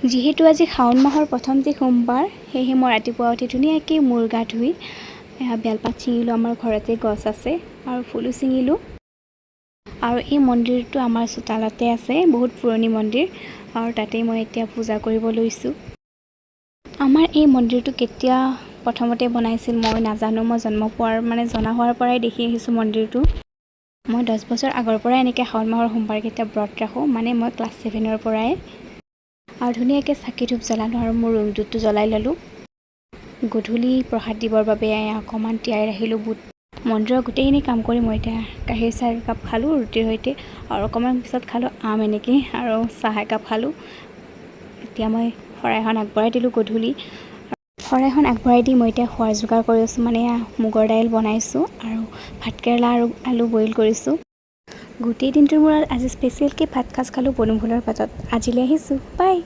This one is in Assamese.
যিহেতু আজি শাওণ মাহৰ প্ৰথমটি সোমবাৰ, সেয়েহে মই ৰাতিপুৱা উঠি ধুনীয়াকৈ মূৰ গা ধুই বেলপাত ছিঙিলোঁ। আমাৰ ঘৰতে গছ আছে আৰু ফুলো ছিঙিলোঁ। আৰু এই মন্দিৰটো আমাৰ চোতালতে আছে, বহুত পুৰণি মন্দিৰ, আৰু তাতেই মই এতিয়া পূজা কৰিব লৈছোঁ। আমাৰ এই মন্দিৰটো কেতিয়া প্ৰথমতে বনাইছিল মই নাজানো। মই জনা হোৱাৰ পৰাই দেখি আহিছোঁ মন্দিৰটো। মই 10 বছৰ আগৰ পৰাই এনেকৈ শাওণ মাহৰ সোমবাৰকেইটা ব্ৰত ৰাখোঁ, মানে মই ক্লাছ 7ৰ পৰাই। আৰু ধুনীয়াকৈ চাকি ধূপ জ্বলালোঁ আৰু মোৰ ৰুমটোতো জ্বলাই ল'লোঁ। গধূলি প্ৰসাদ দিবৰ বাবে অকণমান তিয়াই ৰাখিলোঁ বুট। মন্দিৰৰ গোটেইখিনি কাম কৰি মই এতিয়া গাখীৰ চাহ একাপ খালোঁ ৰুটিৰ সৈতে, আৰু অকণমান পিছত খালোঁ আম এনেকৈ, আৰু চাহ একাপ খালোঁ। এতিয়া মই শৰাইখন আগবঢ়াই দিলোঁ গধূলি। শৰাইখন আগবঢ়াই দি মই এতিয়া খোৱাৰ যোগাৰ কৰি আছোঁ, মানে মুগৰ দাইল বনাইছোঁ আৰু ভাতকেৰেলা আৰু আলু বইল কৰিছোঁ। গোটেই দিনটোৰ মূৰত আজি স্পেচিয়েলকৈ ভাত সাজ খালোঁ বনভোজৰ পাতত। আজিলৈ আহিছোঁ, বাই।